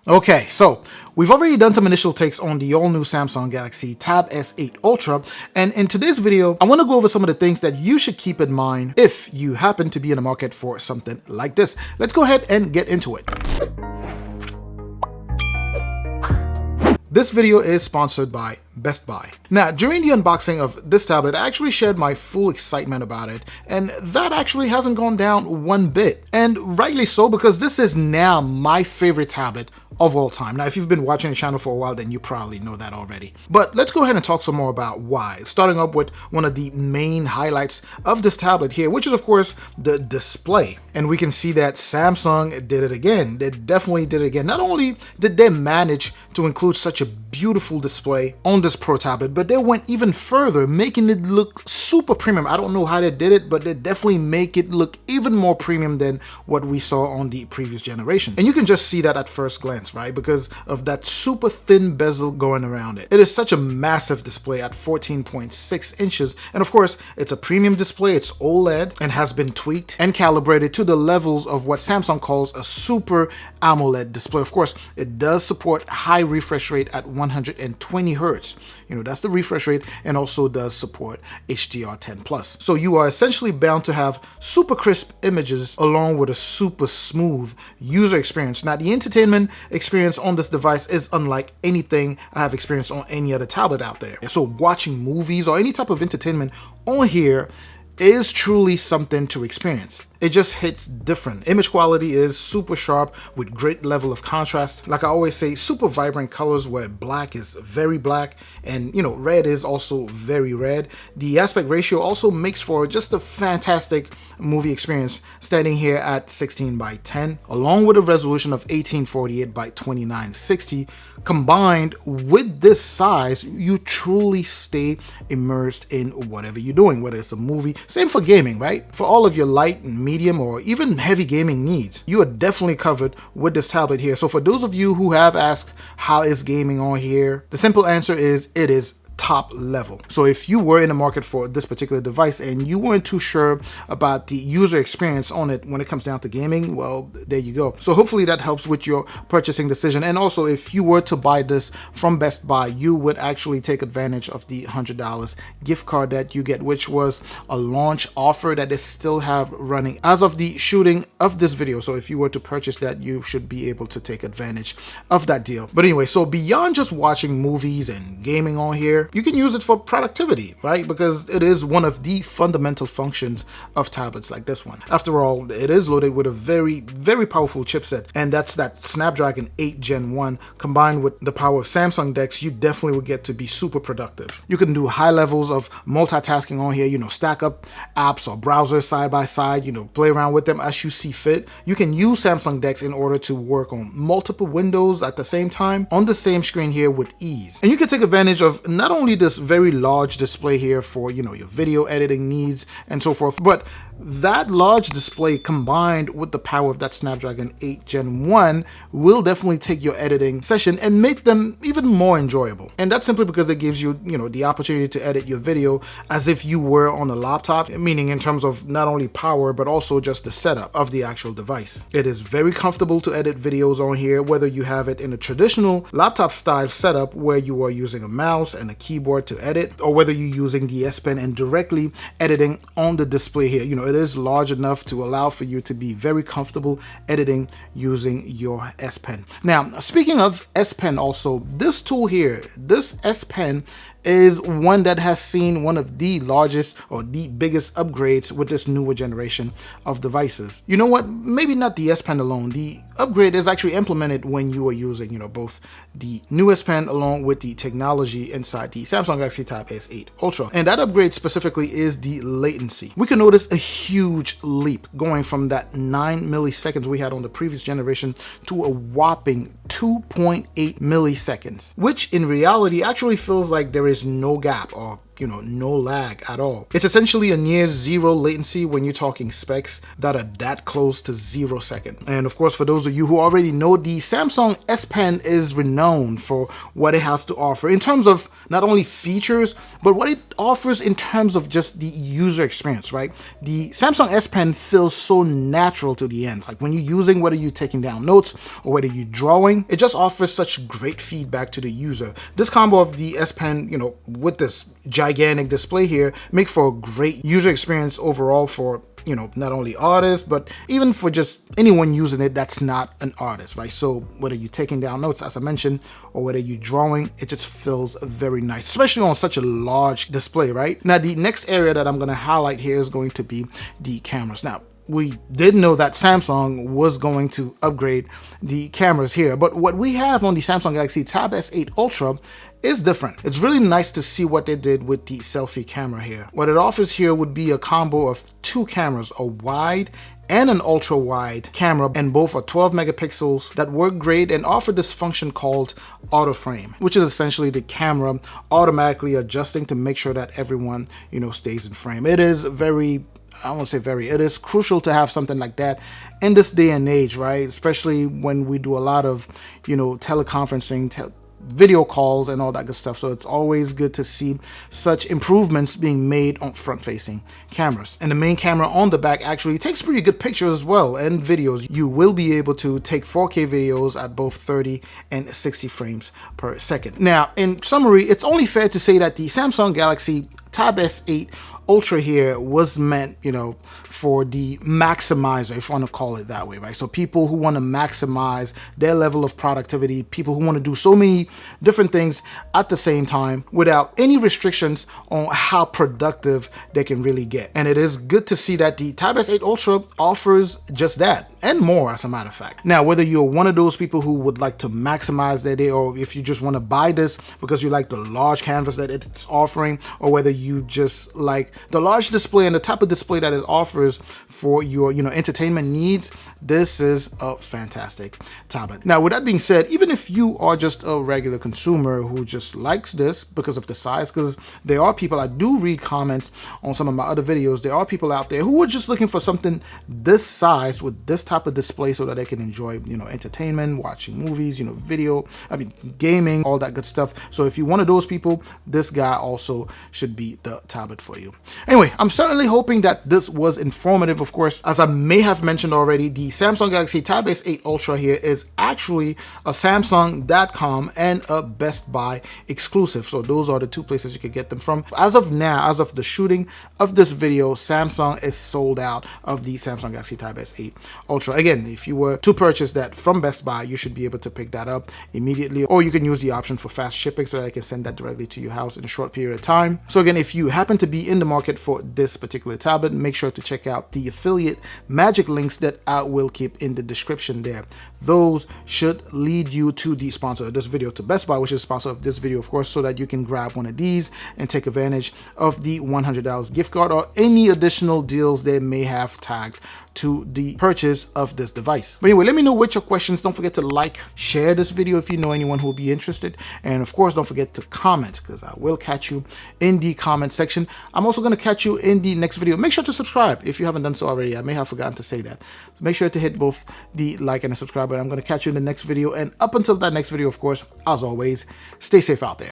Okay, so we've already done some initial takes on the all-new Samsung Galaxy Tab S8 Ultra, and in today's video, I want to go over some of the things that you should keep in mind if you happen to be in the market for something like this. Let's go ahead and get into it. This video is sponsored by Best Buy. Now, during the unboxing of this tablet, I actually shared my full excitement about it, and that actually hasn't gone down one bit. And rightly so, because this is now my favorite tablet of all time. Now, if you've been watching the channel for a while, then you probably know that already. But let's go ahead and talk some more about why. Starting up with one of the main highlights of this tablet here, which is of course the display. And we can see that Samsung did it again. They definitely did it again. Not only did they manage to include such a beautiful display on this Pro tablet, but they went even further, making it look super premium. I don't know how they did it, but they definitely make it look even more premium than what we saw on the previous generation. And you can just see that at first glance, right? Because of that super thin bezel going around it. It is such a massive display at 14.6 inches. And of course, it's a premium display. It's OLED and has been tweaked and calibrated to the levels of what Samsung calls a super AMOLED display. Of course, it does support high refresh rate at 120 hertz. You know, that's the refresh rate, and also does support HDR10+. So you are essentially bound to have super crisp images along with a super smooth user experience. Now, the entertainment experience on this device is unlike anything I have experienced on any other tablet out there. So watching movies or any type of entertainment on here is truly something to experience. It just hits different. Image quality is super sharp with great level of contrast. Like I always say, super vibrant colors where black is very black and, you know, red is also very red. The aspect ratio also makes for just a fantastic movie experience, standing here at 16:10, along with a resolution of 1848:2960. Combined with this size, you truly stay immersed in whatever you're doing, whether it's a movie. Same for gaming, right? For all of your light and medium or even heavy gaming needs, you are definitely covered with this tablet here. So for those of you who have asked how is gaming on here, the simple answer is it is top level. So if you were in the market for this particular device and you weren't too sure about the user experience on it when it comes down to gaming, well, there you go. So hopefully that helps with your purchasing decision. And also, if you were to buy this from Best Buy, you would actually take advantage of the $100 gift card that you get, which was a launch offer that they still have running as of the shooting of this video. So if you were to purchase that, you should be able to take advantage of that deal. But anyway, so beyond just watching movies and gaming on here, you can use it for productivity, right? Because it is one of the fundamental functions of tablets like this one. After all, it is loaded with a very, very powerful chipset, and that's that Snapdragon 8 Gen 1 combined with the power of Samsung DeX. You definitely will get to be super productive. You can do high levels of multitasking on here, you know, stack up apps or browsers side by side, you know, play around with them as you see fit. You can use Samsung DeX in order to work on multiple windows at the same time on the same screen here with ease. And you can take advantage of not only this very large display here for, you know, your video editing needs and so forth, but that large display combined with the power of that Snapdragon 8 Gen 1 will definitely take your editing session and make them even more enjoyable. And that's simply because it gives you, you know, the opportunity to edit your video as if you were on a laptop, meaning in terms of not only power, but also just the setup of the actual device. It is very comfortable to edit videos on here, whether you have it in a traditional laptop style setup where you are using a mouse and a keyboard to edit, or whether you're using the S Pen and directly editing on the display here. You know, it is large enough to allow for you to be very comfortable editing using your S Pen. Now, speaking of S Pen also, this tool here, this S Pen is one that has seen one of the largest or the biggest upgrades with this newer generation of devices. You know what? Maybe not the S Pen alone. The upgrade is actually implemented when you are using, you know, both the new S Pen along with the technology inside the Samsung Galaxy Tab S8 Ultra. And that upgrade specifically is the latency. We can notice a huge leap going from that 9 milliseconds we had on the previous generation to a whopping 2.8 milliseconds, which in reality actually feels like there is no gap or no lag at all. It's essentially a near zero latency when you're talking specs that are that close to 0 second. And of course, for those of you who already know, the Samsung S Pen is renowned for what it has to offer in terms of not only features, but what it offers in terms of just the user experience, right? The Samsung S Pen feels so natural to the ends. Like when you're using, whether you're taking down notes or whether you're drawing, it just offers such great feedback to the user. This combo of the S Pen, with this gigantic display here, make for a great user experience overall for not only artists, but even for just anyone using it that's not an artist, right? So whether you're taking down notes, as I mentioned, or whether you're drawing, it just feels very nice, especially on such a large display, right? Now, the next area that I'm going to highlight here is going to be the cameras. Now, we did know that Samsung was going to upgrade the cameras here, but what we have on the Samsung Galaxy Tab S8 Ultra is different. It's really nice to see what they did with the selfie camera here. What it offers here would be a combo of 2 cameras, a wide and an ultra wide camera, and both are 12 megapixels that work great and offer this function called auto frame, which is essentially the camera automatically adjusting to make sure that everyone stays in frame. It is it is crucial to have something like that in this day and age, right? Especially when we do a lot of teleconferencing, video calls and all that good stuff. So it's always good to see such improvements being made on front-facing cameras. And the main camera on the back actually takes pretty good pictures as well, and videos. You will be able to take 4K videos at both 30 and 60 frames per second. Now, in summary, it's only fair to say that the Samsung Galaxy Tab S8 Ultra here was meant, for the maximizer, if you want to call it that way, right? So people who want to maximize their level of productivity, people who want to do so many different things at the same time without any restrictions on how productive they can really get. And it is good to see that the Tab S8 Ultra offers just that and more, as a matter of fact. Now, whether you're one of those people who would like to maximize their day, or if you just want to buy this because you like the large canvas that it's offering, or whether you just like the large display and the type of display that it offers for your entertainment needs, this is a fantastic tablet. Now, with that being said, even if you are just a regular consumer who just likes this because of the size, because there are people, I do read comments on some of my other videos, there are people out there who are just looking for something this size with this type of display so that they can enjoy entertainment, watching movies, gaming, all that good stuff. So if you're one of those people, this guy also should be the tablet for you. Anyway, I'm certainly hoping that this was informative. Of course, as I may have mentioned already, the Samsung Galaxy Tab S8 Ultra here is actually a Samsung.com and a Best Buy exclusive. So those are the 2 places you could get them from. As of now, as of the shooting of this video, Samsung is sold out of the Samsung Galaxy Tab S8 Ultra. Again, if you were to purchase that from Best Buy, you should be able to pick that up immediately, or you can use the option for fast shipping so that I can send that directly to your house in a short period of time. So again, if you happen to be in the market for this particular tablet, make sure to check out the affiliate magic links that I will keep in the description there. Those should lead you to the sponsor of this video, to Best Buy, which is the sponsor of this video, of course, so that you can grab one of these and take advantage of the $100 gift card or any additional deals they may have tagged to the purchase of this device. But anyway, let me know what your questions. Don't forget to like, share this video if you know anyone who will be interested. And of course, don't forget to comment, because I will catch you in the comment section. I'm also going to catch you in the next video. Make sure to subscribe if you haven't done so already. I may have forgotten to say that. So make sure to hit both the like and the subscribe button. I'm going to catch you in the next video. And up until that next video, of course, as always, stay safe out there.